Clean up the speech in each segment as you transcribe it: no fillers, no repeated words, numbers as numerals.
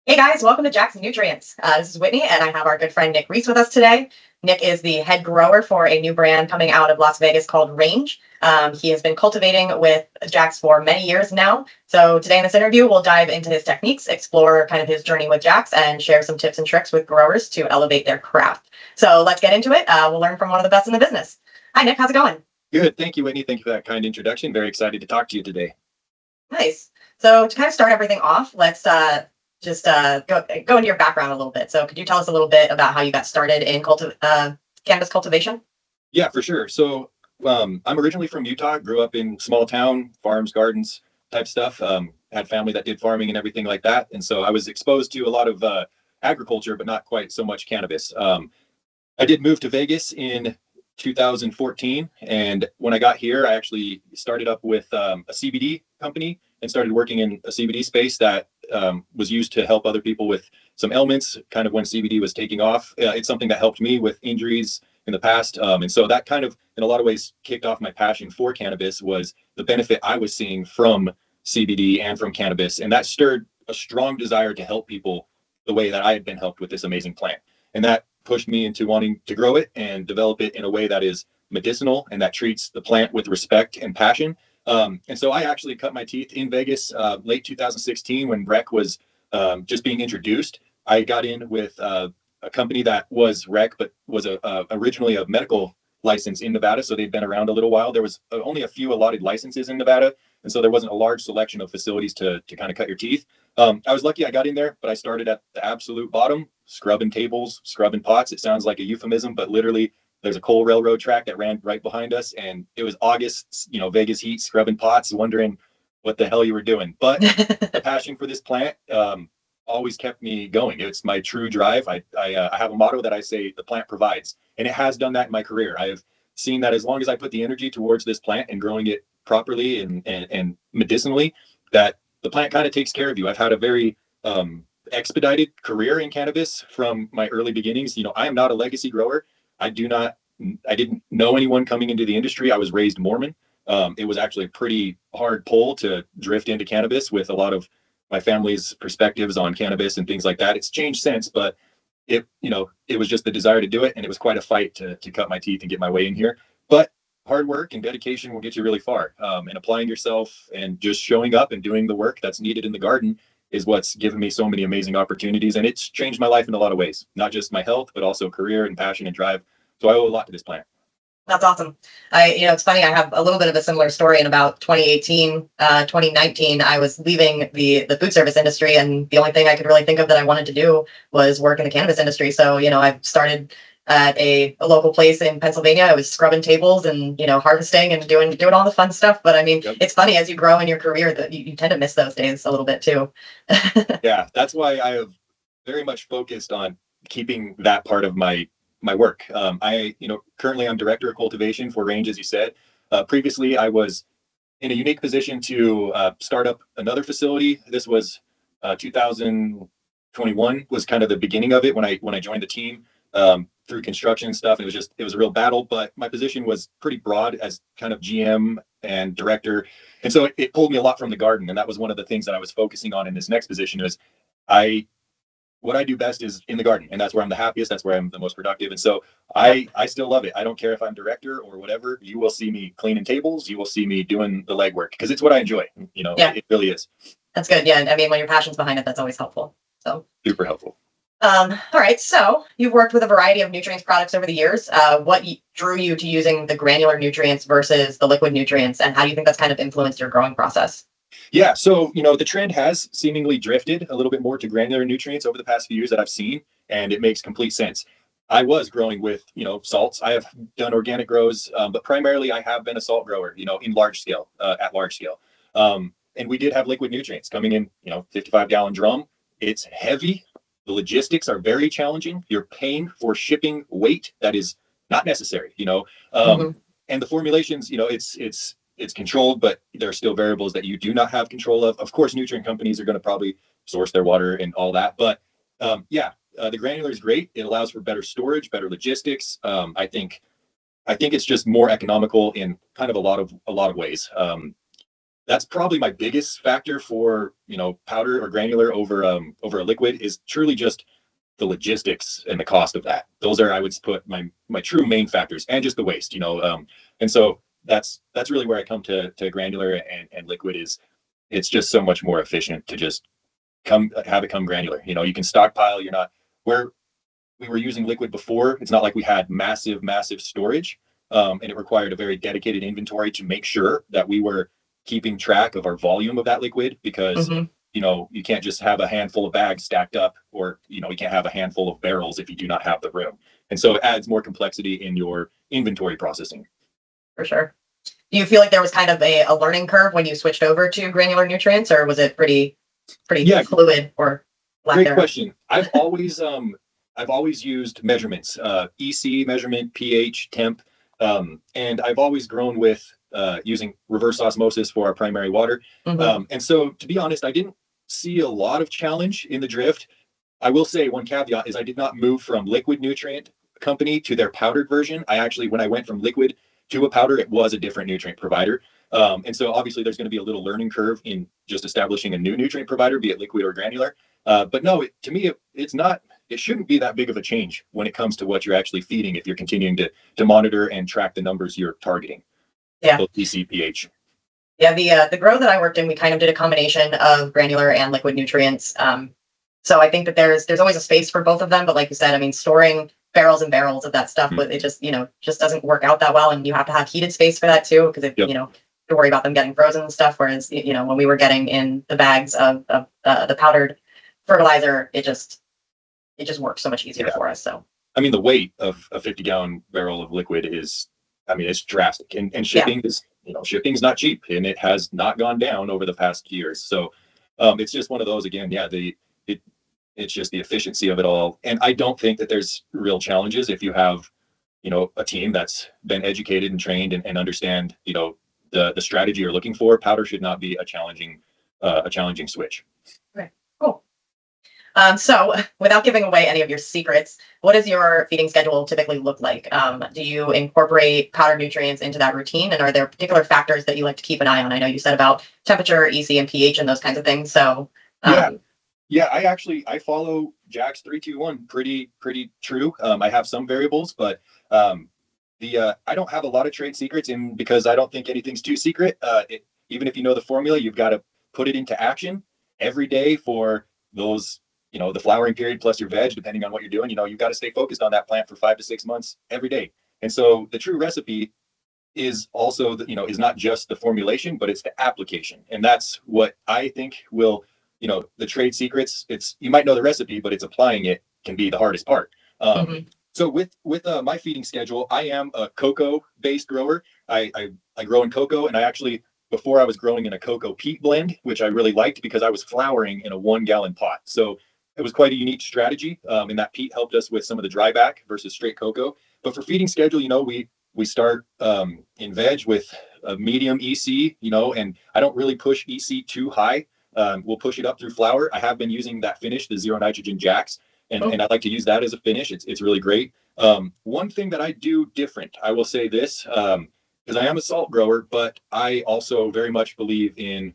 Hey guys, welcome to Jackson Nutrients. This is Whitney, and I have our good friend Nick Reese with us today. Nick is the head grower for a new brand coming out of Las Vegas called Range. He has been cultivating with Jax for many years now. So today in this interview, we'll dive into his techniques, explore kind of his journey with Jax, and share some tips and tricks with growers to elevate their craft. So let's get into it. We'll learn from one of the best in the business. Hi Nick, how's it going? Good. Thank you, Whitney. Thank you for that kind introduction. Very excited to talk to you today. Nice. So to kind of start everything off, let's just go into your background a little bit. So could you tell us a little bit about how you got started in cannabis cultivation? Yeah, for sure. I'm originally from Utah, grew up in small town, farms, gardens type stuff. Had family that did farming and everything like that. And so I was exposed to a lot of agriculture, but not quite so much cannabis. I did move to Vegas in 2014. And when I got here, I actually started up with a CBD company and started working in a CBD space that was used to help other people with some ailments, kind of when CBD was taking off. It's something that helped me with injuries in the past. And so that kind of, in a lot of ways, kicked off my passion for cannabis was the benefit I was seeing from CBD and from cannabis. And that stirred a strong desire to help people the way that I had been helped with this amazing plant. And that pushed me into wanting to grow it and develop it in a way that is medicinal and that treats the plant with respect and passion. And so I actually cut my teeth in Vegas late 2016 when rec was just being introduced. I got in with a company that was rec, but was originally a medical license in Nevada. So they'd been around a little while. There was only a few allotted licenses in Nevada. And so there wasn't a large selection of facilities to kind of cut your teeth. I was lucky I got in there, but I started at the absolute bottom, scrubbing tables, scrubbing pots. It sounds like a euphemism, but literally there's a coal railroad track that ran right behind us. And it was August, Vegas heat, scrubbing pots, wondering what the hell you were doing. But the passion for this plant always kept me going. It's my true drive. I have a motto that I say the plant provides, and it has done that in my career. I have seen that as long as I put the energy towards this plant and growing it properly and medicinally, that the plant kind of takes care of you. I've had a very expedited career in cannabis from my early beginnings. I am not a legacy grower. I do not. I didn't know anyone coming into the industry. I was raised Mormon. It was actually a pretty hard pull to drift into cannabis with a lot of my family's perspectives on cannabis and things like that. It's changed since, but it was just the desire to do it, and it was quite a fight to cut my teeth and get my way in here. But hard work and dedication will get you really far. And applying yourself and just showing up and doing the work that's needed in the garden is what's given me so many amazing opportunities, and it's changed my life in a lot of ways, not just my health, but also career and passion and drive. So I owe a lot to this plant. That's awesome. It's funny. I have a little bit of a similar story. In about 2018, 2019, I was leaving the food service industry, and the only thing I could really think of that I wanted to do was work in the cannabis industry. So, I started at a local place in Pennsylvania. I was scrubbing tables and, harvesting and doing all the fun stuff. But I mean, Yep. it's funny as you grow in your career that you tend to miss those days a little bit too. Yeah, that's why I have very much focused on keeping that part of my work. Currently I'm director of cultivation for Range, as you said. Previously, I was in a unique position to start up another facility. This was 2021 was kind of the beginning of it when I joined the team through construction and stuff. And it was a real battle, but my position was pretty broad as kind of GM and director, and so it pulled me a lot from the garden. And that was one of the things that I was focusing on in this next position. Is I what I do best is in the garden, and that's where I'm the happiest. That's where I'm the most productive. And so Yep. I still love it. I don't care if I'm director or whatever. You will see me cleaning tables. You will see me doing the legwork because it's what I enjoy. Yeah, It really is that's good. Yeah. I mean, when your passion's behind it, that's always helpful. So. super helpful. All right, so you've worked with a variety of nutrients products over the years. Drew you to using the granular nutrients versus the liquid nutrients, and how do you think that's kind of influenced your growing process? Yeah. So, the trend has seemingly drifted a little bit more to granular nutrients over the past few years that I've seen, and it makes complete sense. I was growing with, salts. I have done organic grows, but primarily I have been a salt grower, in large scale, at large scale. And we did have liquid nutrients coming in, 55-gallon drum. It's heavy. The logistics are very challenging. You're paying for shipping weight that is not necessary, Hmm. and the formulations, it's controlled, but there are still variables that you do not have control of. Of course, nutrient companies are going to probably source their water and all that, but yeah, the granular is great. It allows for better storage, better logistics. I think it's just more economical in kind of a lot of ways. That's probably my biggest factor for, powder or granular over a liquid is truly just the logistics and the cost of that. Those are, I would put, my true main factors, and just the waste, and so that's really where I come to granular and liquid. Is it's just so much more efficient to just come have it come granular. You can stockpile. You're not where we were using liquid before. It's not like we had massive storage, and it required a very dedicated inventory to make sure that we were keeping track of our volume of that liquid, because Hmm. you can't just have a handful of bags stacked up, or you can't have a handful of barrels if you do not have the room. And so it adds more complexity in your inventory processing. For sure. Do you feel like there was kind of a learning curve when you switched over to granular nutrients, or was it pretty Yeah, fluid or lack great thereof? question. I've always used measurements, EC measurement, pH, temp, and I've always grown with using reverse osmosis for our primary water. Hmm. And so, to be honest, I didn't see a lot of challenge in the drift. I will say one caveat is I did not move from liquid nutrient company to their powdered version. I actually, when I went from liquid to a powder, it was a different nutrient provider. And so obviously there's going to be a little learning curve in just establishing a new nutrient provider, be it liquid or granular. But no, to me, it's not, it shouldn't be that big of a change when it comes to what you're actually feeding if you're continuing to monitor and track the numbers you're targeting, Yeah. both ECPH. Yeah, the grow that I worked in, we kind of did a combination of granular and liquid nutrients. So I think that there's always a space for both of them, but like you said, I mean, storing barrels and barrels of that stuff, but it just just doesn't work out that well, and you have to have heated space for that too, because Yep. to worry about them getting frozen and stuff. Whereas when we were getting in the bags of the powdered fertilizer, it just works so much easier Yeah. for us. So I mean, the weight of a 50-gallon barrel of liquid is, I mean, it's drastic, and yeah, shipping's not cheap, and it has not gone down over the past years. So, it's just one of those again. Yeah, it it's just the efficiency of it all, and I don't think that there's real challenges if you have, a team that's been educated and trained and understand, the strategy you're looking for. Powder should not be a challenging switch. okay, cool. So, without giving away any of your secrets, what does your feeding schedule typically look like? Do you incorporate powdered nutrients into that routine, and are there particular factors that you like to keep an eye on? I know you said about temperature, EC, and pH, and those kinds of things. So, Yeah, um, yeah. I follow Jack's 3-2-1 pretty true. I have some variables, but the I don't have a lot of trade secrets, in because I don't think anything's too secret. Even if you know the formula, you've got to put it into action every day for those, the flowering period plus your veg, depending on what you're doing. You've got to stay focused on that plant for 5 to 6 months every day. And so the true recipe is also is not just the formulation, but it's the application, and that's what I think will, the trade secrets. It's, you might know the recipe, but it's applying it can be the hardest part. um, mhm. so with my feeding schedule, I am a cocoa based grower. I grow in cocoa, and I actually, before, I was growing in a cocoa peat blend, which I really liked because I was flowering in a 1 gallon pot. So it was quite a unique strategy, and that peat helped us with some of the dryback versus straight cocoa. But for feeding schedule, we start in veg with a medium EC, and I don't really push EC too high. We'll push it up through flower. I have been using that finish, the zero nitrogen Jacks, and Oh, I like to use that as a finish. It's really great. One thing that I do different, I will say this, because I am a salt grower, but I also very much believe in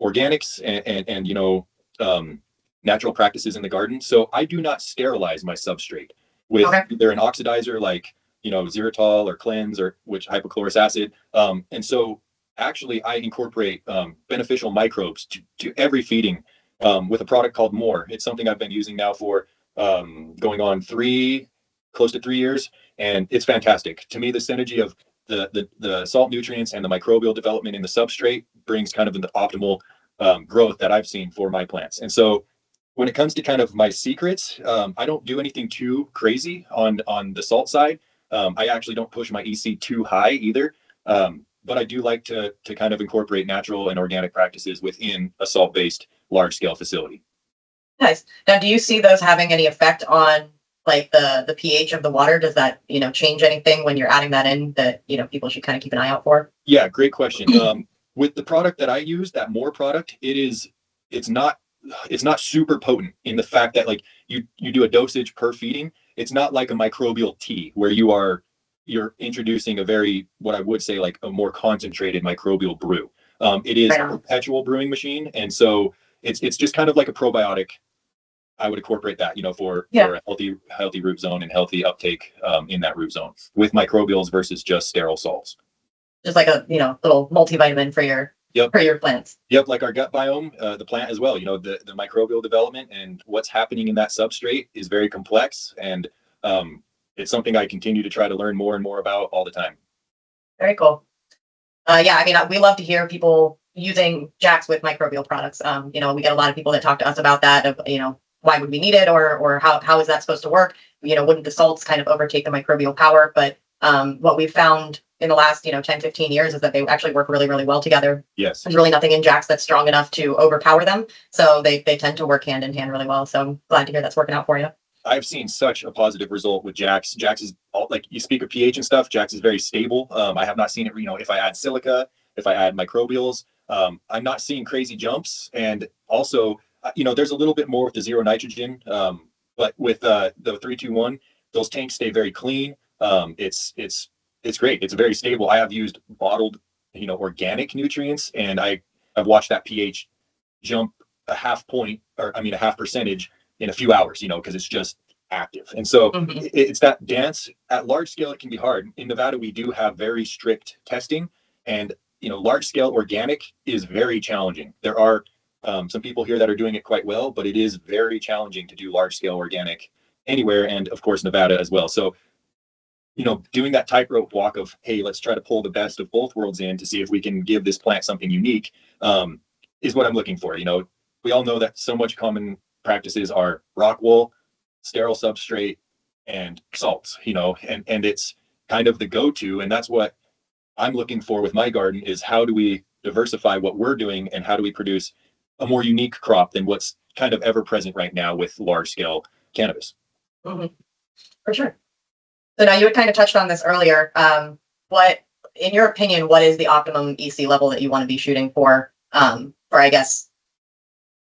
organics and um, natural practices in the garden. So I do not sterilize my substrate with okay. either an oxidizer like xylitol or cleanse, or which hypochlorous acid. And so actually I incorporate beneficial microbes to every feeding with a product called More. It's something I've been using now for going on close to 3 years, and it's fantastic. To me, the synergy of the salt nutrients and the microbial development in the substrate brings kind of the optimal growth that I've seen for my plants. And so when it comes to kind of my secrets, I don't do anything too crazy on the salt side. I actually don't push my EC too high either. But I do like to kind of incorporate natural and organic practices within a salt based large scale facility. Nice. Now, do you see those having any effect on like the pH of the water? Does that change anything when you're adding that in that people should kind of keep an eye out for? Yeah, great question. With the product that I use, that More product, it's not it's not super potent in the fact that, like, you do a dosage per feeding. It's not like a microbial tea where you're introducing a very, what I would say, like a more concentrated microbial brew. It is Right a on. perpetual brewing machine, and so it's just kind of like a probiotic. I would incorporate that, Yeah. for a healthy root zone and healthy uptake in that root zone with microbials versus just sterile salts. Just like a, little multivitamin Yep. for your plants. Yep, like our gut biome, the plant as well. The microbial development and what's happening in that substrate is very complex, and it's something I continue to try to learn more and more about all the time. Very cool. Yeah, I mean, we love to hear people using Jax with microbial products. We get a lot of people that talk to us about that of, why would we need it, or how is that supposed to work? Wouldn't the salts kind of overtake the microbial power? But what we've found in the last, 10, 15 years is that they actually work really, really well together. Yes. There's really nothing in Jax that's strong enough to overpower them. So they tend to work hand in hand really well. So I'm glad to hear that's working out for you. I've seen such a positive result with Jax. Jax is like you speak of pH and stuff. Jax is very stable. I have not seen it. If I add silica, if I add microbials, I'm not seeing crazy jumps. And also, there's a little bit more with the zero nitrogen, but with the 321, those tanks stay very clean. It's great. It's very stable. I have used bottled, organic nutrients, and I've watched that pH jump a half point, or I mean a half percentage in a few hours, because it's just active. And so it's that dance. At large scale, it can be hard. In Nevada, we do have very strict testing, and large scale organic is very challenging. There are some people here that are doing it quite well, but it is very challenging to do large scale organic anywhere, and of course Nevada as well. So doing that tightrope walk of, hey, let's try to pull the best of both worlds in to see if we can give this plant something unique, is what I'm looking for. We all know that so much common practices are rock wool, sterile substrate, and salts, and it's kind of the go-to. And that's what I'm looking for with my garden is how do we diversify what we're doing and how do we produce a more unique crop than what's kind of ever present right now with large scale cannabis. For sure. So now you had kind of touched on this earlier. In your opinion, what is the optimum EC level that you want to be shooting for I guess,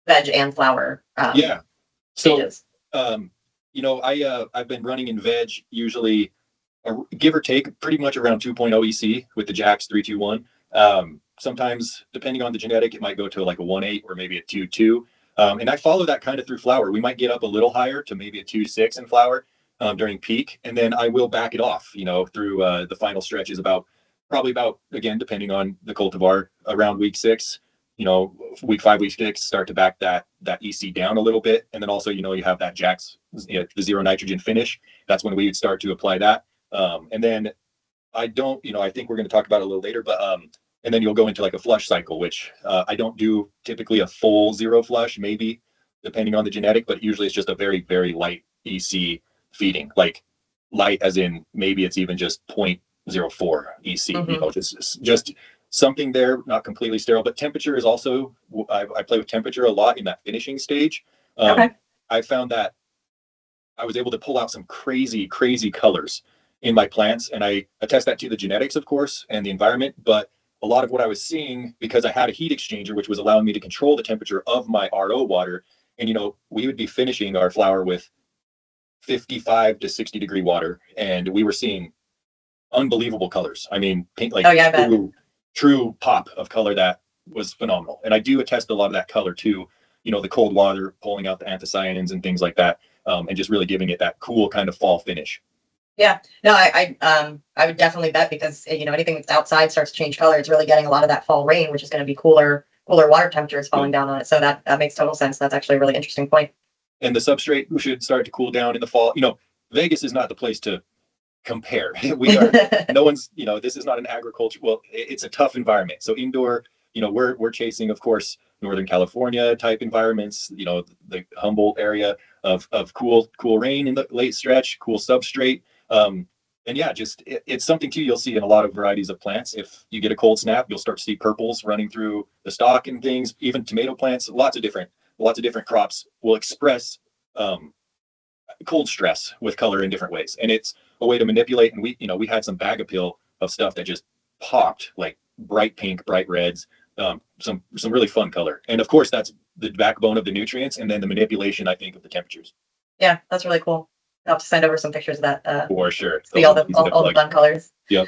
veg and flower? Yeah. So, stages? I've been running in veg usually, give or take, pretty much around 2.0 EC with the Jax 321. Sometimes, depending on the genetic, it might go to like a 1.8 or maybe a 2.2. And I follow that kind of through flower. We might get up a little higher to maybe a 2.6 in flower during peak, and then I will back it off, through the final stretches probably about, again, depending on the cultivar, around week 6. Week 5, week 6, start to back that EC down a little bit. And then also, you have that Jax, the zero nitrogen finish. That's when we would start to apply that. And then I think we're going to talk about it a little later, but, and then you'll go into like a flush cycle, which I don't do typically a full zero flush, maybe depending on the genetic, but usually it's just a very, very light EC feeding, like light as in maybe it's even just 0.04 EC, just something there, not completely sterile, but temperature is also, I play with temperature a lot in that finishing stage. Okay. I found that I was able to pull out some crazy, crazy colors in my plants, and I attest that to the genetics, of course, and the environment, but a lot of what I was seeing, because I had a heat exchanger, which was allowing me to control the temperature of my RO water, and we would be finishing our flower with 55 to 60 degree water, and we were seeing unbelievable colors. I mean, pink, like true pop of color that was phenomenal. And I do attest a lot of that color to, the cold water pulling out the anthocyanins and things like that, and just really giving it that cool kind of fall finish. Yeah, no, I would definitely bet because anything that's outside starts to change color. It's really getting a lot of that fall rain, which is going to be cooler water temperatures falling down on it. So that makes total sense. That's actually a really interesting point. And the substrate should start to cool down in the fall. Vegas is not the place to compare. No one's, this is not an agriculture. Well, it's a tough environment. So indoor, we're chasing, of course, Northern California type environments, the Humboldt area of cool rain in the late stretch, cool substrate. And yeah, just it's something too you'll see in a lot of varieties of plants. If you get a cold snap, you'll start to see purples running through the stalk and things. Even tomato plants, lots of different crops will express cold stress with color in different ways, and it's a way to manipulate. And we had some bag appeal of stuff that just popped, like bright pink, bright reds, some really fun color. And of course, that's the backbone of the nutrients, and then the manipulation, I think, of the temperatures. Yeah, that's really cool. I'll have to send over some pictures of that. For sure. See all the fun colors. Yep.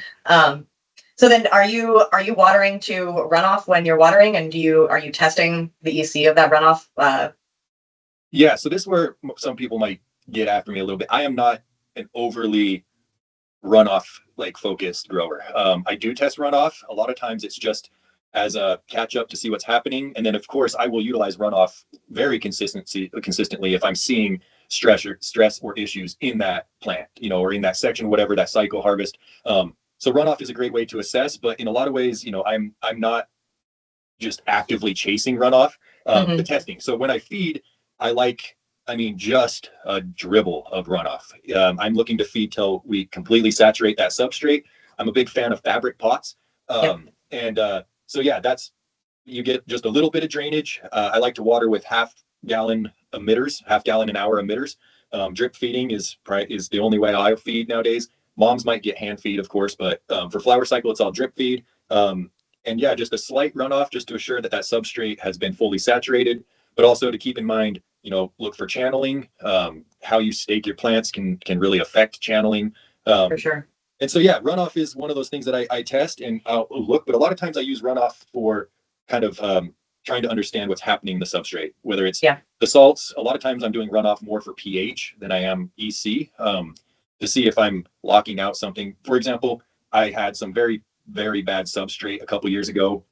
So then are you watering to runoff when you're watering, and are you testing the EC of that runoff? Yeah, so this is where some people might get after me a little bit. I am not an overly runoff like focused grower. I do test runoff. A lot of times it's just as a catch up to see what's happening, and then of course I will utilize runoff very consistently if I'm seeing stress or issues in that plant, or in that section, whatever that cycle harvest. So runoff is a great way to assess, but in a lot of ways, I'm not just actively chasing runoff, the Mhm. testing. So when I feed, I like, just a dribble of runoff. I'm looking to feed till we completely saturate that substrate. I'm a big fan of fabric pots. Yep. And so, yeah, you get just a little bit of drainage. I like to water with half-gallon emitters, half-gallon an hour emitters. Drip feeding is the only way I feed nowadays. Moms might get hand feed, of course, but for flower cycle, it's all drip feed. And yeah, just a slight runoff just to assure that that substrate has been fully saturated, but also to keep in mind, look for channeling. How you stake your plants can really affect channeling. For Um, sure. and so, yeah, runoff is one of those things that I test and I'll look, but a lot of times I use runoff for kind of trying to understand what's happening in the substrate, whether it's Yeah. the salts. A lot of times I'm doing runoff more for pH than I am EC, to see if I'm locking out something. For example, I had some very, very bad substrate a couple years ago.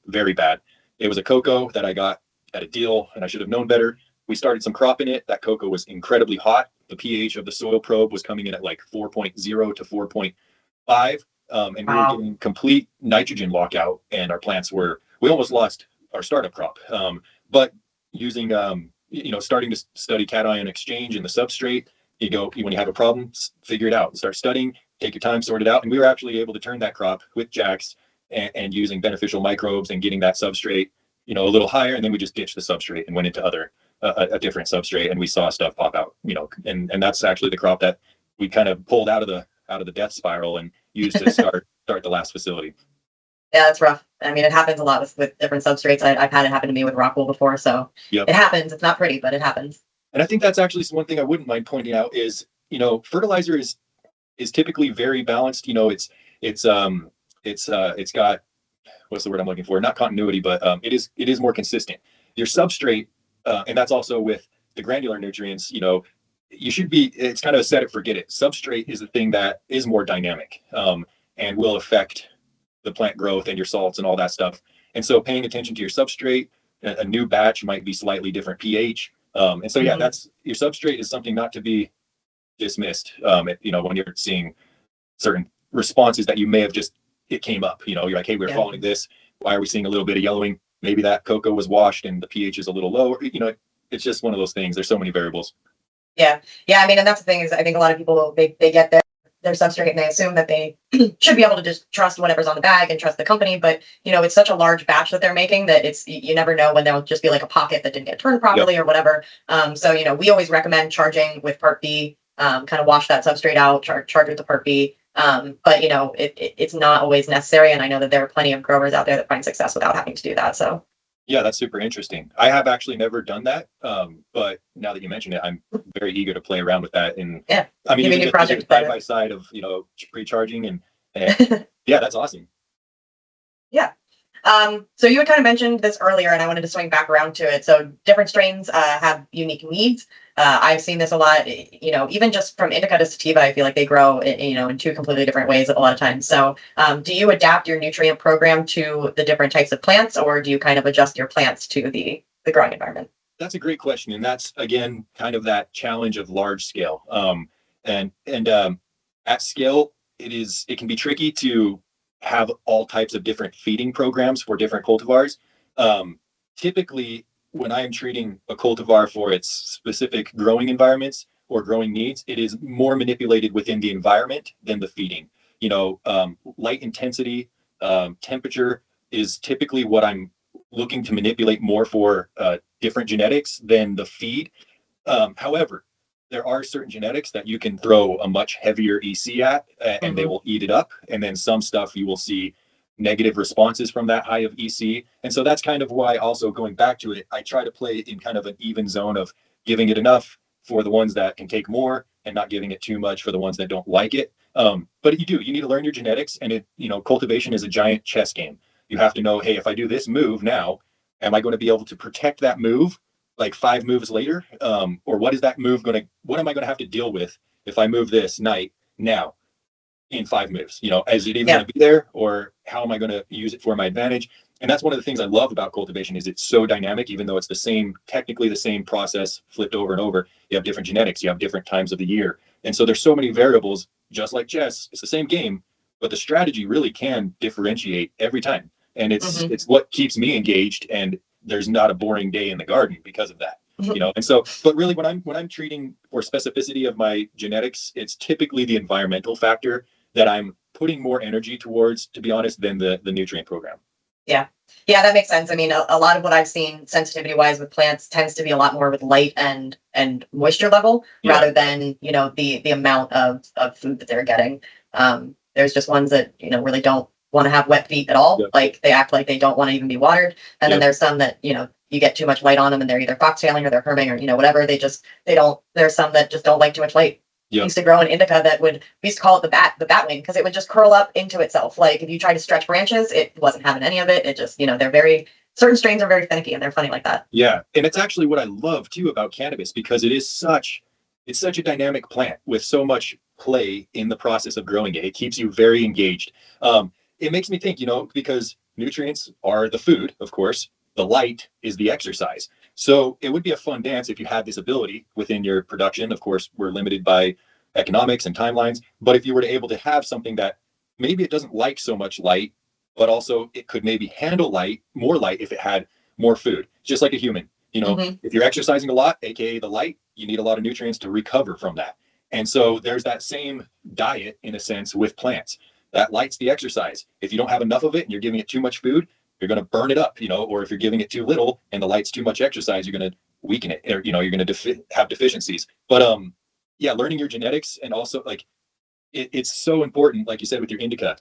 Very bad. It was a cocoa that I got at a deal and I should have known better. We started some crop in it. That cocoa was incredibly hot. The pH of the soil probe was coming in at like 4.0 to 4.5. And we were Wow. getting complete nitrogen lockout, and we almost lost our startup crop. But using, starting to study cation exchange in the substrate, when you have a problem, figure it out, start studying, take your time, sort it out. And we were actually able to turn that crop with Jax and using beneficial microbes and getting that substrate, a little higher. And then we just ditched the substrate and went into a different substrate, and we saw stuff pop out, and that's actually the crop that we kind of pulled out of the death spiral and used to start the last facility. Yeah, that's rough. I mean, it happens a lot with different substrates. I've had it happen to me with rock wool before, so Yep. it happens. It's not pretty, but it happens. And I think that's actually one thing I wouldn't mind pointing out is, fertilizer is typically very balanced. It's got, what's the word I'm looking for? Not continuity, but it is more consistent. Your substrate, and that's also with the granular nutrients. It's kind of a set it forget it. Substrate is the thing that is more dynamic, and will affect the plant growth and your salts and all that stuff. And so paying attention to your substrate, a new batch might be slightly different pH. And so, yeah, Mhm. that's your substrate is something not to be dismissed. When you're seeing certain responses that you may have just, it came up, you're like, hey, we're Yeah. following this. Why are we seeing a little bit of yellowing? Maybe that cocoa was washed and the pH is a little lower. It's just one of those things. There's so many variables. Yeah. Yeah. I mean, and that's the thing is, I think a lot of people they get their substrate and they assume that they should be able to just trust whatever's on the bag and trust the company. But it's such a large batch that they're making that you never know when there'll just be like a pocket that didn't get turned Yep. properly or whatever. So we always recommend charging with Part B. Kind of wash that substrate out, charge with the Part B. But it's not always necessary, and I know that there are plenty of growers out there that find success without having to do that. So Yeah, that's super interesting. I have actually never done that, but now that you mention it, I'm very eager to play around with that. And yeah, I mean, give me even a new just using project it to play side by with. side of pre-charging and yeah, that's awesome. Yeah. So you had kind of mentioned this earlier, and I wanted to swing back around to it. So different strains have unique needs. I've seen this a lot, even just from indica to sativa. I feel like they grow, in two completely different ways a lot of times. So do you adapt your nutrient program to the different types of plants, or do you kind of adjust your plants to the growing environment? That's a great question, and that's again kind of that challenge of large scale. And at scale, it can be tricky to have all types of different feeding programs for different cultivars. Um, Typically, when I am treating a cultivar for its specific growing environments or growing needs, it is more manipulated within the environment than the feeding. Light intensity, temperature is typically what I'm looking to manipulate more for different genetics than the feed. However, there are certain genetics that you can throw a much heavier EC at, and they Hmm. will eat it up. And then some stuff you will see negative responses from that high of EC. And so that's kind of why, also going back to it, I try to play in kind of an even zone of giving it enough for the ones that can take more and not giving it too much for the ones that don't like it. But you need to learn your genetics, and cultivation is a giant chess game. You have to know, hey, if I do this move now, am I going to be able to protect that move like 5 moves later? Or what am I going to have to deal with if I move this knight now in 5 moves? Is it even Yeah. going to be there, or how am I going to use it for my advantage? And that's one of the things I love about cultivation is it's so dynamic, even though it's technically the same process flipped over and over. You have different genetics, you have different times of the year. And so there's so many variables, just like chess, it's the same game, but the strategy really can differentiate every time. And Hmm. it's what keeps me engaged, and there's not a boring day in the garden because of that. And so, but really when I'm treating for specificity of my genetics, it's typically the environmental factor that I'm putting more energy towards, to be honest, than the nutrient program. Yeah. Yeah, that makes sense. I mean, a lot of what I've seen sensitivity wise with plants tends to be a lot more with light and moisture level Yeah. rather than, the amount of food that they're getting. There's just ones that, really don't want to have wet feet at all. Yep. Like they act like they don't want to even be watered. And then Yep. there's some that, you get too much light on them and they're either foxtailing or they're herming or, whatever. They don't, there's some that just don't like too much light. Yep. Used to grow an indica that we used to call it the bat wing because it would just curl up into itself. Like if you try to stretch branches, it wasn't having any of it. It just, certain strains are very finicky and they're funny like that. Yeah, and it's actually what I love too about cannabis, because it's such a dynamic plant with so much play in the process of growing it. It keeps you very engaged. It makes me think, because nutrients are the food, of course. The light is the exercise. So it would be a fun dance if you had this ability within your production. Of course, we're limited by economics and timelines, but if you were to able to have something that maybe it doesn't like so much light, but also it could maybe handle more light if it had more food, just like a human. Hmm. If you're exercising a lot, aka the light, you need a lot of nutrients to recover from that. And so there's that same diet in a sense with plants. That light's the exercise. If you don't have enough of it and you're giving it too much food, you're going to burn it up, or if you're giving it too little and the light's too much exercise, you're going to weaken it, or you're going to have deficiencies. But yeah, learning your genetics, and also like it's so important, like you said, with your indica.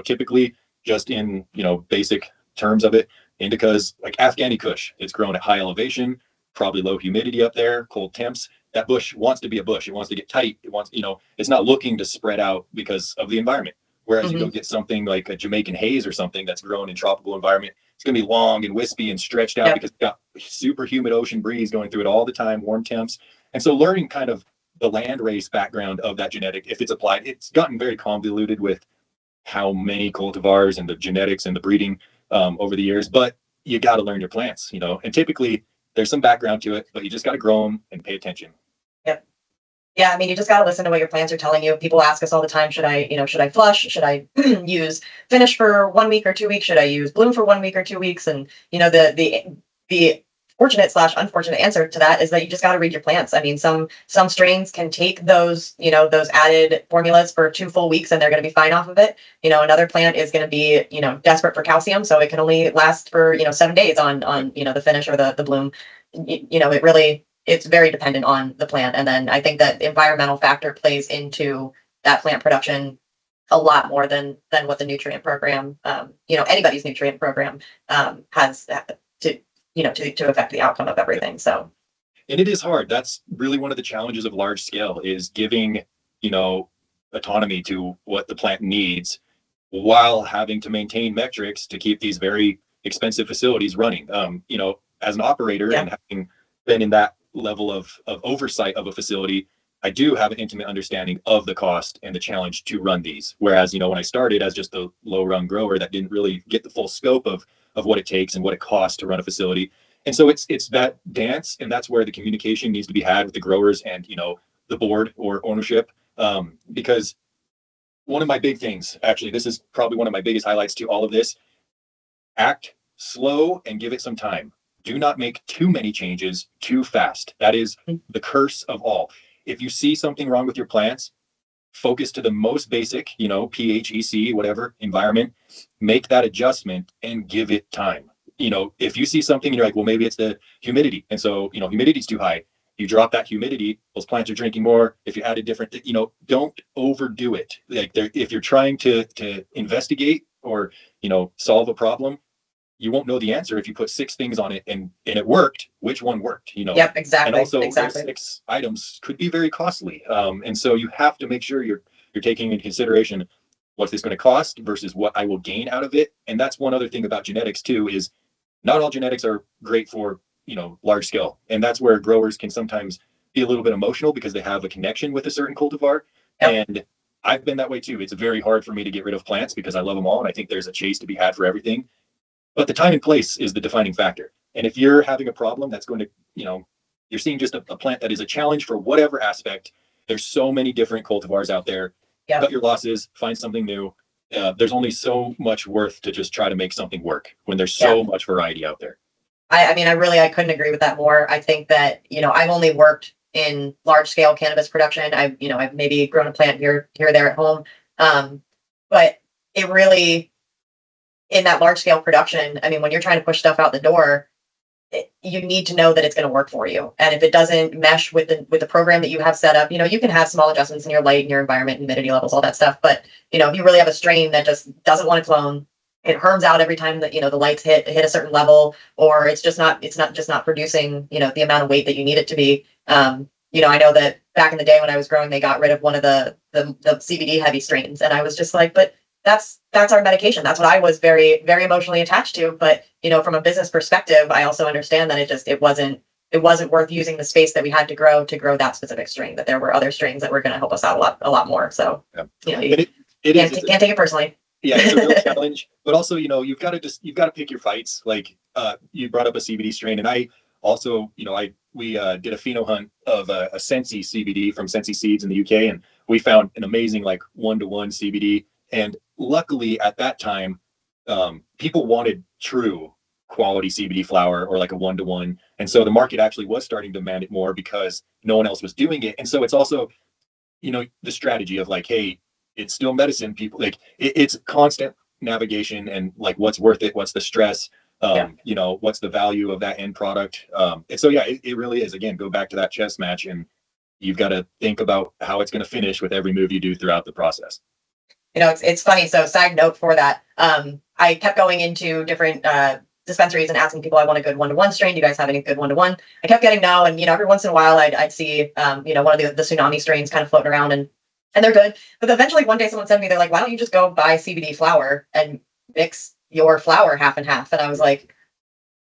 Typically, just in basic terms of it, indica is like Afghani Kush. It's grown at high elevation, probably low humidity up there, cold temps. That bush wants to be a bush. It wants to get tight. It's not looking to spread out because of the environment. Whereas you go Hmm. get something like a Jamaican haze or something that's grown in tropical environment, it's going to be long and wispy and stretched out Yep. because it's got super humid ocean breeze going through it all the time, warm temps. And so learning kind of the land race background of that genetic, if it's applied, it's gotten very convoluted with how many cultivars and the genetics and the breeding over the years. But you got to learn your plants, and typically there's some background to it, but you just got to grow them and pay attention. Yep. Yeah, I mean, you just got to listen to what your plants are telling you. People ask us all the time, should I flush? Should I use finish for 1 week or 2 weeks? Should I use bloom for 1 week or 2 weeks? And the fortunate slash unfortunate answer to that is that you just got to read your plants. I mean, some strains can take those added formulas for 2 full weeks and they're going to be fine off of it. Another plant is going to be desperate for calcium, so it can only last for 7 days on the finish or the bloom. It really, it's very dependent on the plant. And then I think that the environmental factor plays into that plant production a lot more than what the nutrient program, anybody's nutrient program has to, to affect the outcome of everything. So, And it is hard. That's really one of the challenges of large scale, is giving, you know, autonomy to what the plant needs while having to maintain metrics to keep these very expensive facilities running. As an operator yeah. and having been in that level of oversight of a facility, I do have an intimate understanding of the cost and the challenge to run these. Whereas, when I started as just a low run grower that didn't really get the full scope of what it takes and what it costs to run a facility. And so it's that dance, and that's where the communication needs to be had with the growers and the board or ownership. Because one of my big things, actually, this is probably one of my biggest highlights to all of this: act slow and give it some time. Do not make too many changes too fast. That is the curse of all. If you see something wrong with your plants, focus to the most basic, pH, EC, whatever environment, make that adjustment and give it time. If you see something and you're like, well, maybe it's the humidity. And so, humidity's too high. You drop that humidity, those plants are drinking more. If you add a different, don't overdo it. Like, if you're trying to investigate or, solve a problem, you won't know the answer if you put 6 things on it and it worked. Which one worked? Yep, And exactly, also those exactly. 6 items could be very costly. And so you have to make sure you're taking into consideration what's this going to cost versus what I will gain out of it. And that's one other thing about genetics too, is not all genetics are great for, large scale. And that's where growers can sometimes be a little bit emotional because they have a connection with a certain cultivar. Yep. And I've been that way too. It's very hard for me to get rid of plants because I love them all. And I think there's a chase to be had for everything. But the time and place is the defining factor. And if you're having a problem that's going to, you're seeing just a plant that is a challenge for whatever aspect, there's so many different cultivars out there. Yep. Cut your losses, find something new. There's only so much worth to just try to make something work when there's so much variety out there. I mean, I couldn't agree with that more. I think that, I've only worked in large scale cannabis production. I've maybe grown a plant here or there at home. But it really, in that large scale production, I mean, when you're trying to push stuff out the door, you need to know that it's going to work for you. And if it doesn't mesh with the program that you have set up, you can have small adjustments in your light and your environment, humidity levels, all that stuff. But, if you really have a strain that just doesn't want to clone, it herms out every time that, the lights hit a certain level, or it's not producing, the amount of weight that you need it to be. I know that back in the day when I was growing, they got rid of one of the CBD heavy strains. And I was just like, but that's our medication. That's what I was very, very emotionally attached to. But, from a business perspective, I also understand that it wasn't worth using the space that we had to grow that specific strain, that there were other strains that were going to help us out a lot more. So, you can't take it personally. Yeah, it's a real challenge, but also, you've got to pick your fights. Like, you brought up a CBD strain, and I also, we did a pheno hunt of a Sensi CBD from Sensi Seeds in the UK, and we found an amazing, like, 1-to-1 CBD. And luckily at that time, people wanted true quality CBD flower, or like a 1-to-1. And so the market actually was starting to demand it more because no one else was doing it. And so it's also, the strategy of like, hey, it's still medicine. People, like, it's constant navigation, and like, what's worth it? What's the stress? What's the value of that end product? And so, yeah, it really is. Again, go back to that chess match, and you've got to think about how it's going to finish with every move you do throughout the process. It's funny. So side note for that, I kept going into different dispensaries and asking people, I want a good 1-to-1 strain. Do you guys have any good 1-to-1? I kept getting no. And, every once in a while I'd see, one of the tsunami strains kind of floating around, and they're good. But eventually one day someone said to me, they're like, why don't you just go buy CBD flower and mix your flower half and half? And I was like,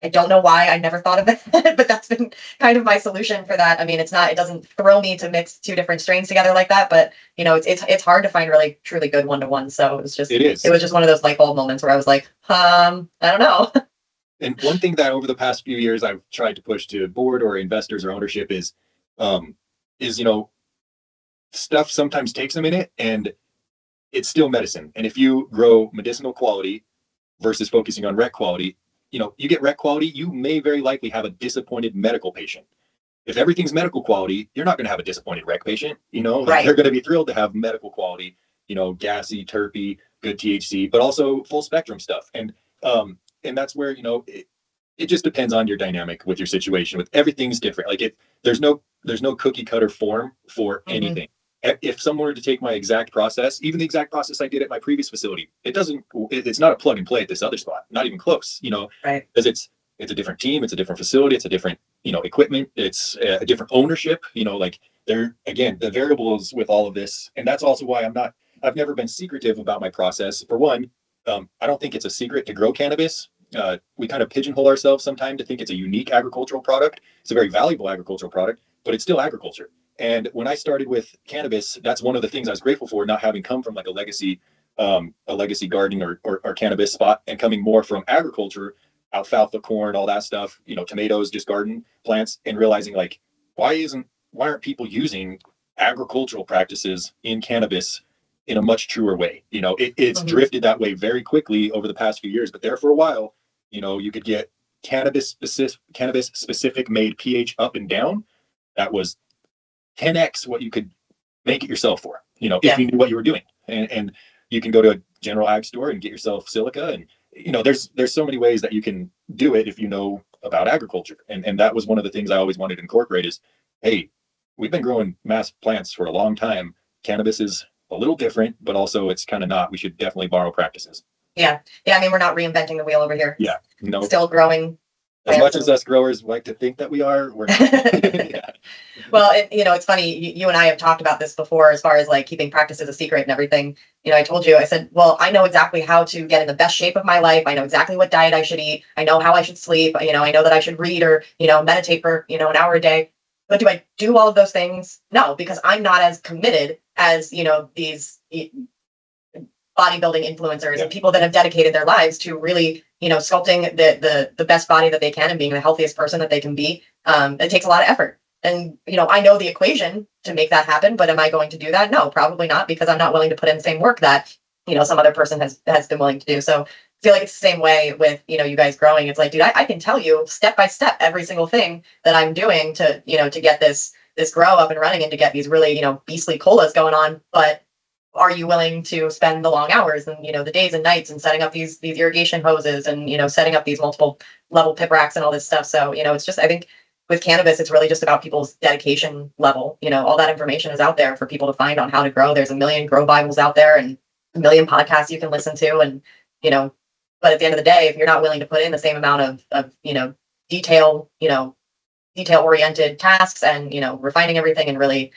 I don't know why I never thought of it, but that's been kind of my solution for that. I mean, it doesn't thrill me to mix 2 different strains together like that, but it's hard to find really truly good 1-to-1. So it was just one of those light bulb moments where I was like, I don't know. And one thing that over the past few years I've tried to push to board or investors or ownership is, stuff sometimes takes a minute, and it's still medicine. And if you grow medicinal quality versus focusing on rec quality, you get rec quality, you may very likely have a disappointed medical patient. If everything's medical quality, you're not going to have a disappointed rec patient. Right. They're going to be thrilled to have medical quality, gassy, terpy, good THC, but also full spectrum stuff. And that's where, it just depends on your dynamic with your situation. With everything's different. Like, there's no cookie cutter form for anything. If someone were to take my exact process, even the exact process I did at my previous facility, it's not a plug and play at this other spot, not even close, Right. because it's a different team, it's a different facility, it's a different, equipment, it's a different ownership, like, again, the variables with all of this. And that's also why I've never been secretive about my process. For one, I don't think it's a secret to grow cannabis. We kind of pigeonhole ourselves sometimes to think it's a unique agricultural product. It's a very valuable agricultural product, but it's still agriculture. And when I started with cannabis, that's one of the things I was grateful for, not having come from like a legacy gardening or cannabis spot, and coming more from agriculture, alfalfa, corn, all that stuff, tomatoes, just garden plants, and realizing, like, why aren't people using agricultural practices in cannabis in a much truer way? It's drifted that way very quickly over the past few years, but there for a while, you could get cannabis specific made pH up and down. That was 10x what you could make it yourself for, if you knew what you were doing. And you can go to a general ag store and get yourself silica. And, there's so many ways that you can do it if you know about agriculture. And that was one of the things I always wanted to incorporate is, hey, we've been growing mass plants for a long time. Cannabis is a little different, but also it's kind of not. We should definitely borrow practices. Yeah. Yeah. I mean, we're not reinventing the wheel over here. Yeah. No. Still growing. As much as us growers like to think that we are, we're not. Yeah. Well, it's funny. You and I have talked about this before, as far as like keeping practices a secret and everything. I told you, I said, well, I know exactly how to get in the best shape of my life. I know exactly what diet I should eat. I know how I should sleep. I know that I should read or, meditate for, an hour a day. But do I do all of those things? No, because I'm not as committed as, these bodybuilding influencers and people that have dedicated their lives to really, sculpting the best body that they can and being the healthiest person that they can be. It takes a lot of effort. And, I know the equation to make that happen, but am I going to do that? No, probably not, because I'm not willing to put in the same work that, some other person has been willing to do. So I feel like it's the same way with, you guys growing. It's like, dude, I can tell you step by step every single thing that I'm doing to, to get this grow up and running and to get these really, beastly colas going on. But are you willing to spend the long hours and, the days and nights and setting up these irrigation hoses and, setting up these multiple level pip racks and all this stuff. So, it's just, I think with cannabis, it's really just about people's dedication level. All that information is out there for people to find on how to grow. There's a million grow Bibles out there and a million podcasts you can listen to. And, but at the end of the day, if you're not willing to put in the same amount of detail oriented tasks and, refining everything and really,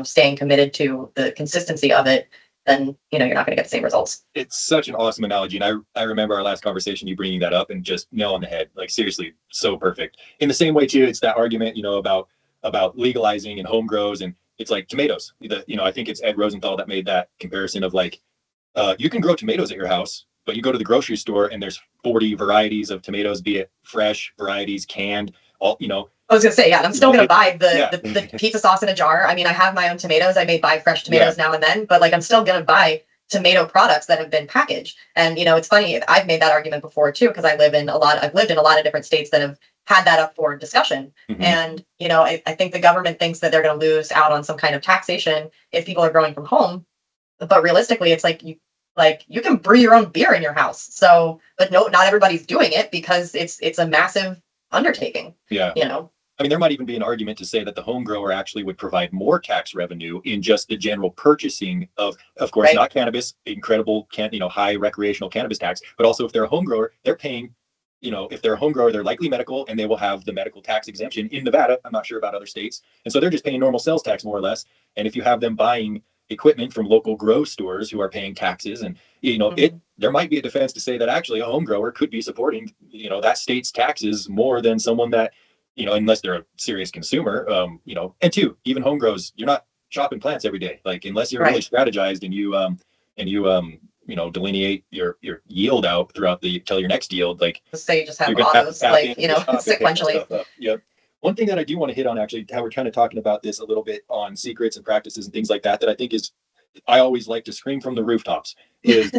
staying committed to the consistency of it, then, you're not going to get the same results. It's such an awesome analogy. And I remember our last conversation, you bringing that up and just nail on the head, like seriously, so perfect. In the same way too, it's that argument, about legalizing and home grows. And it's like tomatoes, I think it's Ed Rosenthal that made that comparison of like, you can grow tomatoes at your house, but you go to the grocery store and there's 40 varieties of tomatoes, be it fresh varieties, canned, all, I was gonna say, yeah, I'm still gonna buy the pizza sauce in a jar. I mean, I have my own tomatoes. I may buy fresh tomatoes now and then, but like I'm still gonna buy tomato products that have been packaged. And it's funny, I've made that argument before too, because I've lived in a lot of different states that have had that up for discussion. Mm-hmm. And I think the government thinks that they're gonna lose out on some kind of taxation if people are growing from home. But realistically, it's like you can brew your own beer in your house. So, but no, not everybody's doing it because it's a massive undertaking. Yeah. I mean, there might even be an argument to say that the home grower actually would provide more tax revenue in just the general purchasing of course, right. Not cannabis, incredible, high recreational cannabis tax, but also if they're a home grower, they're paying, if they're a home grower, they're likely medical and they will have the medical tax exemption in Nevada. I'm not sure about other states. And so they're just paying normal sales tax more or less. And if you have them buying equipment from local grow stores who are paying taxes and, mm-hmm. There might be a defense to say that actually a home grower could be supporting, that state's taxes more than someone that, unless they're a serious consumer, and two, even home grows, you're not chopping plants every day. Like, unless you're really strategized and you delineate your yield out throughout till your next yield, like, so you just have autos, like, sequentially. Yep. One thing that I do want to hit on, actually, how we're kind of talking about this a little bit on secrets and practices and things like that I think I always like to scream from the rooftops is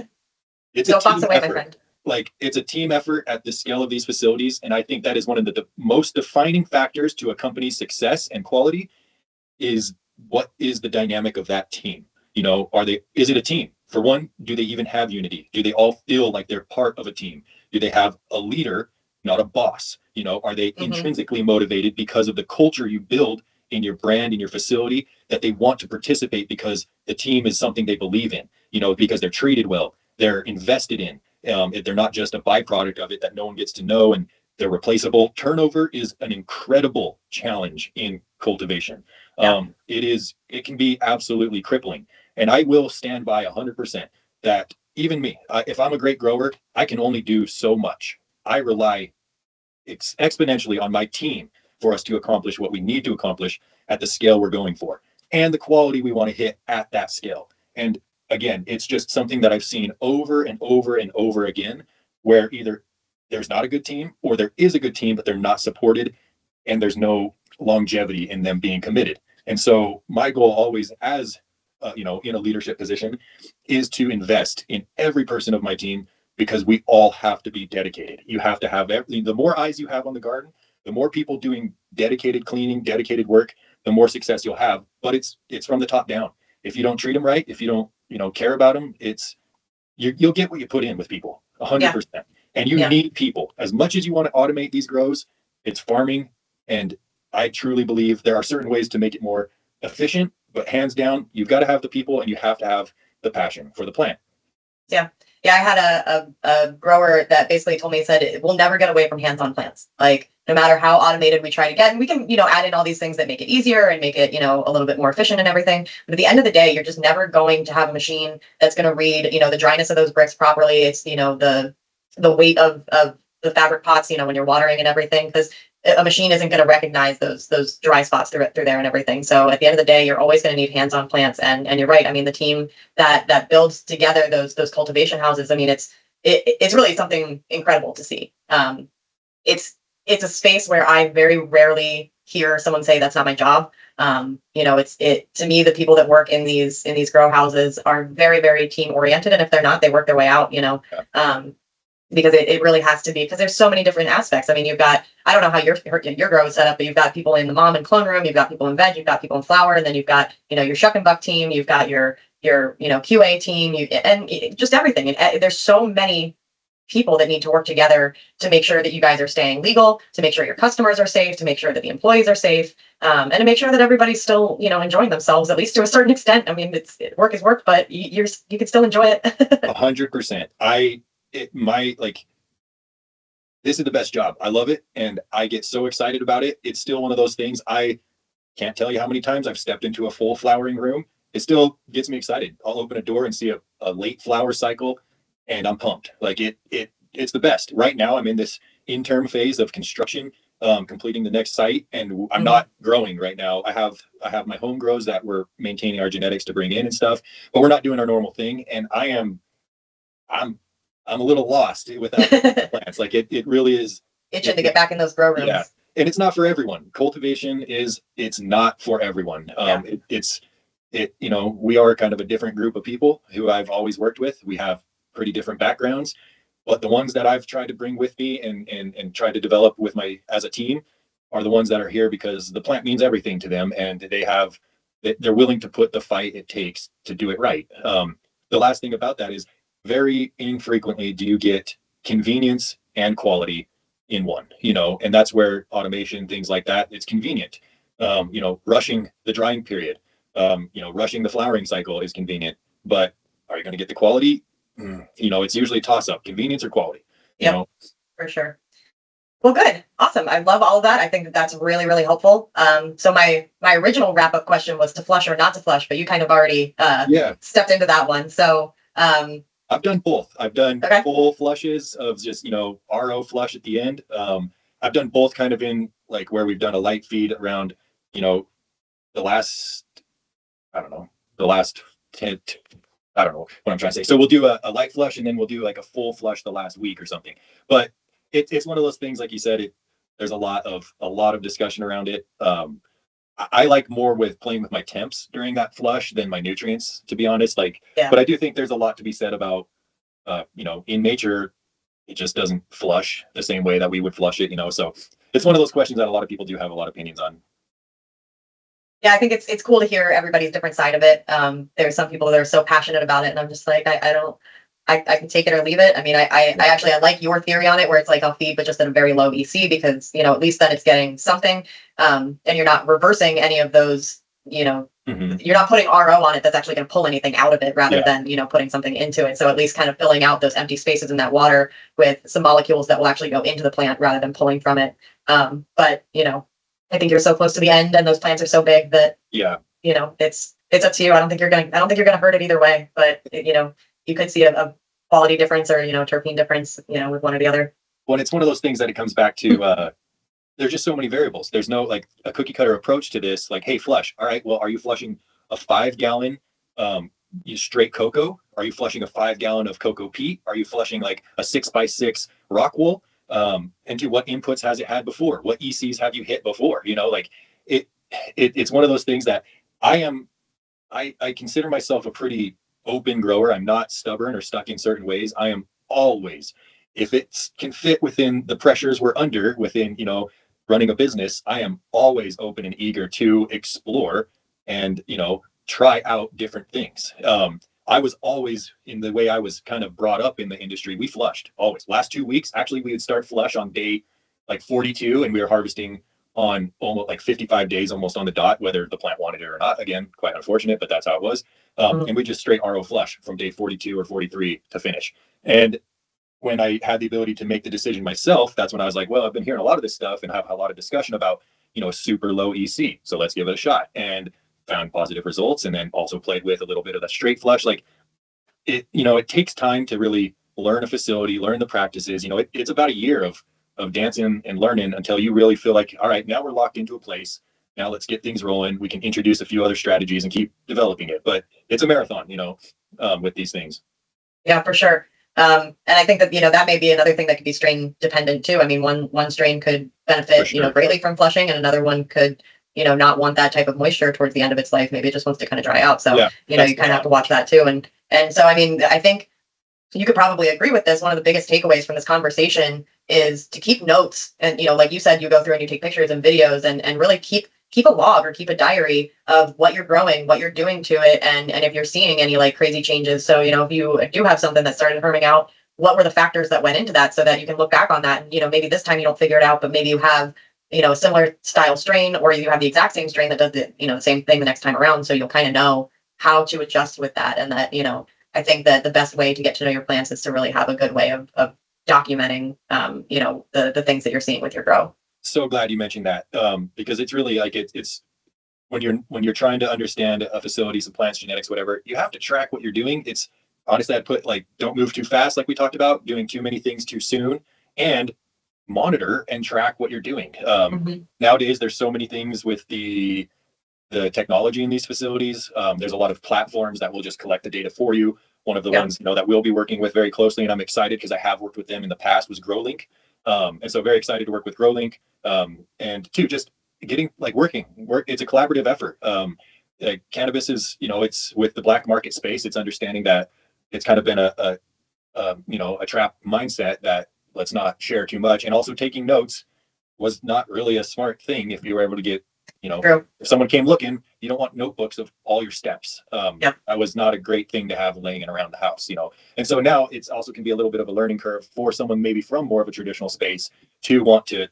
it's a team effort. My friend. Like, it's a team effort at the scale of these facilities. And I think that is one of the most defining factors to a company's success and quality is what is the dynamic of that team? Is it a team? For one, do they even have unity? Do they all feel like they're part of a team? Do they have a leader, not a boss? Are they mm-hmm. intrinsically motivated because of the culture you build in your brand, in your facility, that they want to participate because the team is something they believe in, because they're treated well, they're invested in. They're not just a byproduct of it that no one gets to know and they're replaceable. Turnover is an incredible challenge in cultivation. Yeah. It can be absolutely crippling. And I will stand by 100% that even me, if I'm a great grower, I can only do so much. I rely exponentially on my team for us to accomplish what we need to accomplish at the scale we're going for and the quality we want to hit at that scale. And again, it's just something that I've seen over and over and over again, where either there's not a good team or there is a good team, but they're not supported and there's no longevity in them being committed. And so my goal always as, in a leadership position is to invest in every person of my team because we all have to be dedicated. You have to have the more eyes you have on the garden, the more people doing dedicated cleaning, dedicated work, the more success you'll have. But it's from the top down. If you don't treat them right, if you don't, care about them, you'll get what you put in with people 100%. Yeah. And you need people as much as you want to automate these grows. It's farming. And I truly believe there are certain ways to make it more efficient, but hands down, you've got to have the people and you have to have the passion for the plant. Yeah. Yeah, I had a grower that basically told me, he said, we'll never get away from hands-on plants. Like, no matter how automated we try to get, and we can, add in all these things that make it easier and make it, a little bit more efficient and everything. But at the end of the day, you're just never going to have a machine that's going to read, the dryness of those bricks properly. It's, the weight of the fabric pots, when you're watering and everything, because a machine isn't going to recognize those dry spots through there and everything. So at the end of the day, you're always going to need hands-on plants. And you're right. I mean, the team that builds together those cultivation houses. I mean, it's really something incredible to see. It's a space where I very rarely hear someone say that's not my job. To me, the people that work in these grow houses are very, very team oriented. And if they're not, they work their way out, because it really has to be, because there's so many different aspects. I mean, you've got, I don't know how your grow is set up, but you've got people in the mom and clone room, you've got people in veg, you've got people in flower, and then you've got, your shuck and buck team, you've got your QA team, just everything. And there's so many people that need to work together to make sure that you guys are staying legal, to make sure your customers are safe, to make sure that the employees are safe, and to make sure that everybody's still, enjoying themselves, at least to a certain extent. I mean, work is work, but you can still enjoy it. 100%. This is the best job. I love it, and I get so excited about it. It's still one of those things. I can't tell you how many times I've stepped into a full flowering room. It still gets me excited. I'll open a door and see a late flower cycle, and I'm pumped. Like it's the best. Right now, I'm in this interim phase of construction, completing the next site, and I'm not growing right now. I have my home grows that we're maintaining our genetics to bring in and stuff, but we're not doing our normal thing. And I'm a little lost without plants. Like it really is itching to get back in those grow rooms. Yeah. And it's not for everyone. Cultivation it's not for everyone. We are kind of a different group of people who I've always worked with. We have pretty different backgrounds, but the ones that I've tried to bring with me and tried to develop with as a team are the ones that are here because the plant means everything to them, and they're willing to put the fight it takes to do it right. The last thing about that is very infrequently do you get convenience and quality in one, and that's where automation, things like that, it's convenient. Rushing the drying period, rushing the flowering cycle is convenient, but are you going to get the quality? It's usually a toss up, convenience or quality. Yeah, for sure. Well, good. Awesome. I love all of that. I think that that's really, really helpful. So my original wrap up question was to flush or not to flush, but you kind of already stepped into that one. So I've done both. I've done full flushes of just, RO flush at the end. I've done both kind of in like where we've done a light feed around, the last 10, I don't know what I'm trying to say. So we'll do a light flush and then we'll do like a full flush the last week or something. But it's one of those things, like you said, there's a lot of discussion around it. I like more with playing with my temps during that flush than my nutrients, to be honest. But I do think there's a lot to be said about, in nature, it just doesn't flush the same way that we would flush it, So it's one of those questions that a lot of people do have a lot of opinions on. Yeah, I think it's cool to hear everybody's different side of it. There's some people that are so passionate about it, and I'm just like, I can take it or leave it. I mean, I actually like your theory on it, where it's like I'll feed, but just at a very low EC, because at least then it's getting something, and you're not reversing any of those. You're not putting RO on it that's actually going to pull anything out of it, rather than putting something into it. So at least kind of filling out those empty spaces in that water with some molecules that will actually go into the plant rather than pulling from it. But I think you're so close to the end, and those plants are so big that it's up to you. I don't think you're gonna hurt it either way, but you could see a quality difference or terpene difference with one or the other. Well, it's one of those things that it comes back to. There's just so many variables. There's no like a cookie cutter approach to this. Like, hey, flush. All right, well, are you flushing a 5-gallon straight cocoa? Are you flushing a 5-gallon of cocoa peat? Are you flushing like a 6x6 rock wool? Into what inputs has it had before? What ECs have you hit before? It's one of those things that I consider myself a pretty open grower. I'm not stubborn or stuck in certain ways. I am always, if it can fit within the pressures we're under within, running a business, I am always open and eager to explore and, try out different things. I was always, in the way I was kind of brought up in the industry, we flushed always. Last 2 weeks, actually, we would start flush on day like 42, and we were harvesting on almost like 55 days, almost on the dot, whether the plant wanted it or not. Again, quite unfortunate, but that's how it was. And we just straight RO flush from day 42 or 43 to finish. And when I had the ability to make the decision myself, that's when I was like, well, I've been hearing a lot of this stuff and have a lot of discussion about, super low EC. So let's give it a shot. And found positive results, and then also played with a little bit of that straight flush. Like it takes time to really learn a facility, learn the practices. It's about a year of dancing and learning until you really feel like, all right, now we're locked into a place. Now let's get things rolling. We can introduce a few other strategies and keep developing it. But it's a marathon, with these things. Yeah, for sure. And I think that, that may be another thing that could be strain dependent too. I mean, one strain could benefit, sure. Greatly from flushing, and another one could, not want that type of moisture towards the end of its life. Maybe it just wants to kind of dry out. So, Yeah, you kind of have to watch that too. And so, I mean, I think you could probably agree with this. One of the biggest takeaways from this conversation is to keep notes. And, like you said, you go through and you take pictures and videos, and really keep a log or keep a diary of what you're growing, what you're doing to it, and if you're seeing any like crazy changes. So, if you do have something that started herming out, what were the factors that went into that, so that you can look back on that and, maybe this time you don't figure it out, but maybe you have, a similar style strain, or you have the exact same strain that does the same thing the next time around. So you'll kind of know how to adjust with that. And that, I think that the best way to get to know your plants is to really have a good way of documenting, the things that you're seeing with your grow. So glad you mentioned that, because it's really like it's when you're trying to understand a facility, some plants, genetics, whatever, you have to track what you're doing. It's honestly, I'd put like, don't move too fast, like we talked about, doing too many things too soon, and monitor and track what you're doing. Nowadays, there's so many things with the technology in these facilities. There's a lot of platforms that will just collect the data for you. One of the ones that we'll be working with very closely, and I'm excited because I have worked with them in the past, was GrowLink. And so very excited to work with GrowLink. And two, just getting like work. It's a collaborative effort. Cannabis is, it's with the black market space. It's understanding that it's kind of been a trap mindset that let's not share too much. And also taking notes was not really a smart thing. If you were able to get, True. if someone came looking, you don't want notebooks of all your steps. That was not a great thing to have laying around the house, And so now it's also can be a little bit of a learning curve for someone maybe from more of a traditional space to want to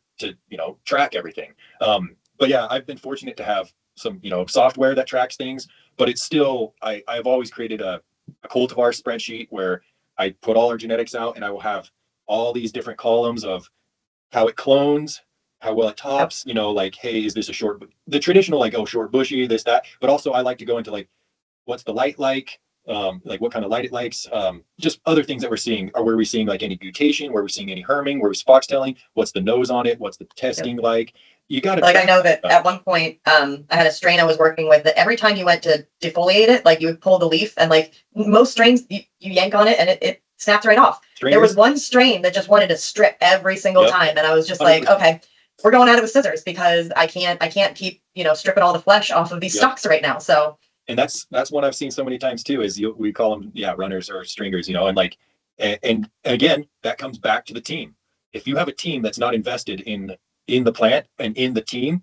track everything. But yeah, I've been fortunate to have some, software that tracks things, but it's still, I've always created a cultivar spreadsheet where I put all our genetics out, and I will have all these different columns of how it clones, how well it tops, like, hey, is this the traditional, like, oh, short bushy, this, that, but also I like to go into like, what's the light like what kind of light it likes, just other things that we're seeing. Were we seeing like any mutation? Were we seeing any herming? Were we foxtailing? What's the nose on it? What's the testing like? You got to I know that at one point, I had a strain I was working with that every time you went to defoliate it, like you would pull the leaf, and like most strains, you yank on it and it snaps right off. There was one strain that just wanted to strip every single time, and I was just 100%. Like, okay, we're going at it with scissors, because I can't keep stripping all the flesh off of these stalks right now. So. And that's what I've seen so many times too, is we call them runners or stringers, and like, and again, that comes back to the team. If you have a team that's not invested in the plant and in the team,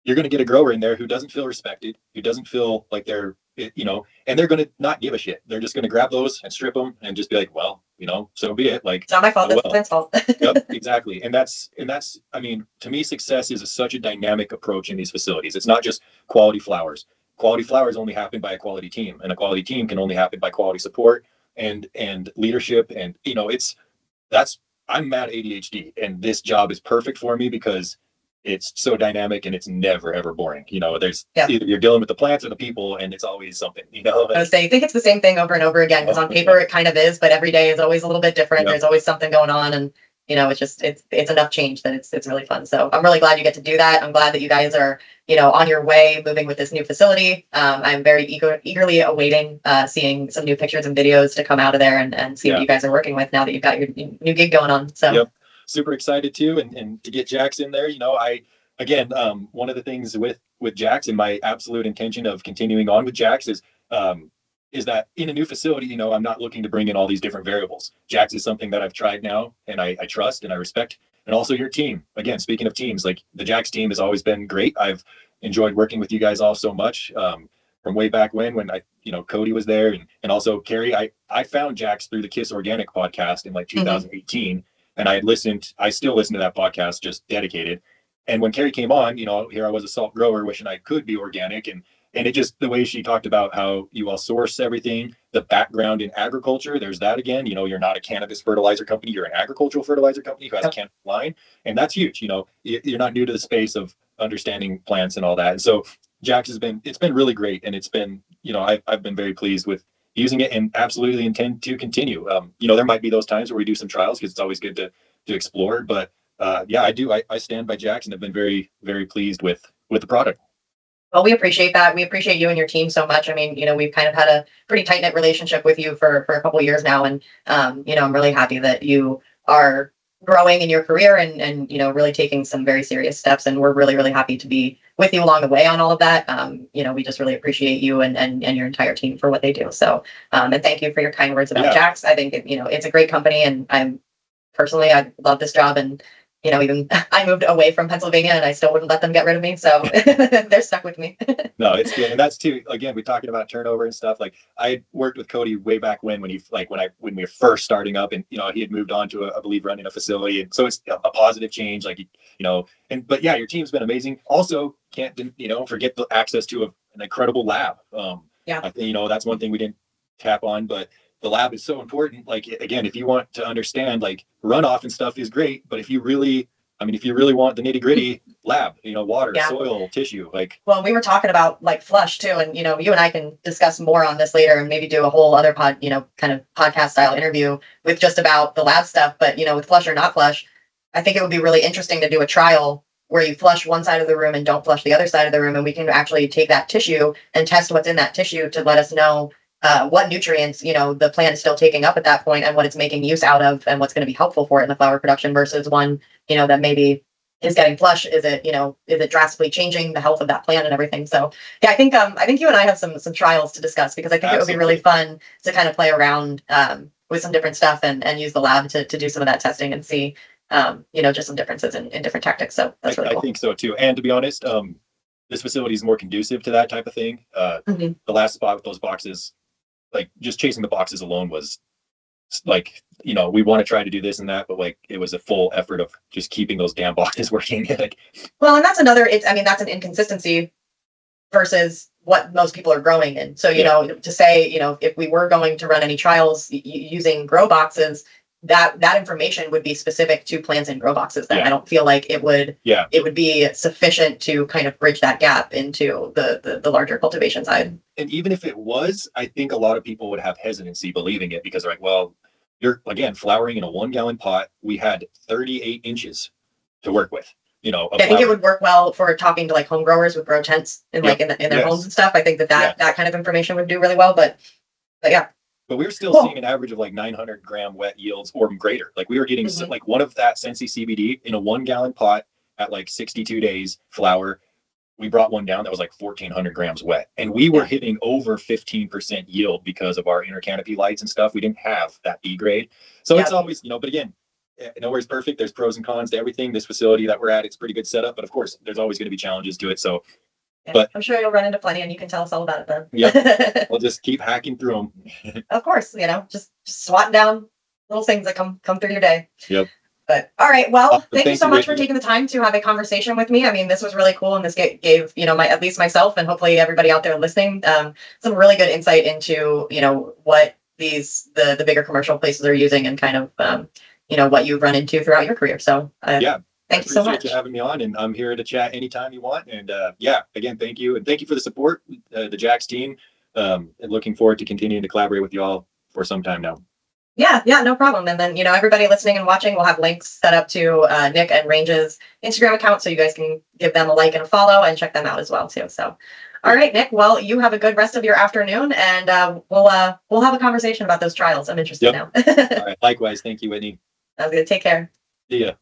you're going to get a grower in there who doesn't feel respected, who doesn't feel like they're, and they're going to not give a shit. They're just going to grab those and strip them and just be like, well, so be it. Like, it's not my fault. That's the plant's fault. Yep, exactly. And that's, I mean, to me, success is such a dynamic approach in these facilities. It's not just quality flowers. Quality flowers only happen by a quality team, and a quality team can only happen by quality support and leadership. And I'm mad ADHD, and this job is perfect for me because it's so dynamic and it's never ever boring. There's either you're dealing with the plants or the people, and it's always something. I was saying, you think it's the same thing over and over again, because on paper it kind of is, but every day is always a little bit different. There's always something going on, and it's just it's enough change that it's really fun. So I'm really glad you get to do that. I'm glad that you guys are on your way moving with this new facility. I'm very eagerly awaiting seeing some new pictures and videos to come out of there, and see what you guys are working with now that you've got your new gig going on. So super excited too, and to get Jax in there. One of the things with Jax, and my absolute intention of continuing on with Jax is that in a new facility, I'm not looking to bring in all these different variables. Jax is something that I've tried now, and I trust and I respect. And also your team. Again, speaking of teams, like the Jax team has always been great. I've enjoyed working with you guys all so much, from way back when Cody was there, and also Carrie. I found Jax through the Kiss Organic podcast in like 2018, and I still listen to that podcast, just dedicated. And when Carrie came on, here I was a salt grower wishing I could be organic. And it just, the way she talked about how you all source everything, the background in agriculture, there's that again. You're not a cannabis fertilizer company, you're an agricultural fertilizer company who has a cannabis line. And that's huge. You're not new to the space of understanding plants and all that. And so Jax it's been really great. And it's been, I've been very pleased with using it and absolutely intend to continue. There might be those times where we do some trials because it's always good to explore. But yeah, I do. I stand by Jax and have been very, very pleased with the product. Well, we appreciate that. We appreciate you and your team so much. I mean, we've kind of had a pretty tight knit relationship with you for a couple of years now. And, I'm really happy that you are growing in your career and, really taking some very serious steps. And we're really, really happy to be with you along the way on all of that. We just really appreciate you and your entire team for what they do. So, and thank you for your kind words about Jax. I think, it's a great company and I love this job and, even I moved away from Pennsylvania and I still wouldn't let them get rid of me. So they're stuck with me. No, it's good. And that's too, again, we're talking about turnover and stuff. Like I worked with Cody way back when we were first starting up and, he had moved on to I believe running a facility. And so it's a positive change, but yeah, your team's been amazing. Also can't, forget the access to an incredible lab. I think, that's one thing we didn't tap on, but the lab is so important. Like, again, if you want to understand like runoff and stuff is great, but if you really want the nitty gritty lab, water, soil, tissue, well, we were talking about like flush too. And, you and I can discuss more on this later and maybe do a whole other kind of podcast style interview with just about the lab stuff. But, with flush or not flush, I think it would be really interesting to do a trial where you flush one side of the room and don't flush the other side of the room. And we can actually take that tissue and test what's in that tissue to let us know what nutrients, the plant is still taking up at that point and what it's making use out of and what's going to be helpful for it in the flower production versus one, that maybe is getting flush. Is it drastically changing the health of that plant and everything? So yeah, I think you and I have some trials to discuss because I think it would be really fun to kind of play around with some different stuff and use the lab to do some of that testing and see, just some differences in different tactics. So that's really cool. I think so too. And to be honest, this facility is more conducive to that type of thing. The last spot with those boxes, like just chasing the boxes alone was like, we want to try to do this and that, but like it was a full effort of just keeping those damn boxes working. Well, and that's that's an inconsistency versus what most people are growing in. So, to say, if we were going to run any trials using grow boxes, that information would be specific to plants in grow boxes. Then I don't feel like it would be sufficient to kind of bridge that gap into the larger cultivation side. And even if it was, I think a lot of people would have hesitancy believing it because they're like, well, you're again flowering in a 1 gallon pot. We had 38 inches to work with. I think it would work well for talking to like home growers with grow tents and like in their homes and stuff. I think that kind of information would do really well. But yeah. But we were still seeing an average of like 900 gram wet yields or greater. Like we were getting like one of that Sensi CBD in a 1 gallon pot at like 62 days flower. We brought one down that was like 1,400 grams wet. And we were hitting over 15% yield because of our inner canopy lights and stuff. We didn't have that B grade. So it's always, but again, nowhere's perfect. There's pros and cons to everything. This facility that we're at, it's pretty good setup. But of course, there's always going to be challenges to it. So but I'm sure you'll run into plenty and you can tell us all about it then. Yeah, we'll just keep hacking through them. Of course, just swatting down little things that come through your day. Yep. But all right, well, thank you so much for taking the time to have a conversation with me. I mean, this was really cool, and this gave at least myself and hopefully everybody out there listening some really good insight into what the bigger commercial places are using and kind of what you've run into throughout your career. So Thank you so much. You having me on, and I'm here to chat anytime you want. And again, thank you, and thank you for the support, the Jax team. And looking forward to continuing to collaborate with you all for some time now. Yeah, no problem. And then everybody listening and watching, we'll have links set up to Nick and Range's Instagram account, so you guys can give them a like and a follow and check them out as well too. So, all right, Nick. Well, you have a good rest of your afternoon, and we'll have a conversation about those trials. I'm interested now. All right. Likewise. Thank you, Whitney. Sounds good. Take care. See ya.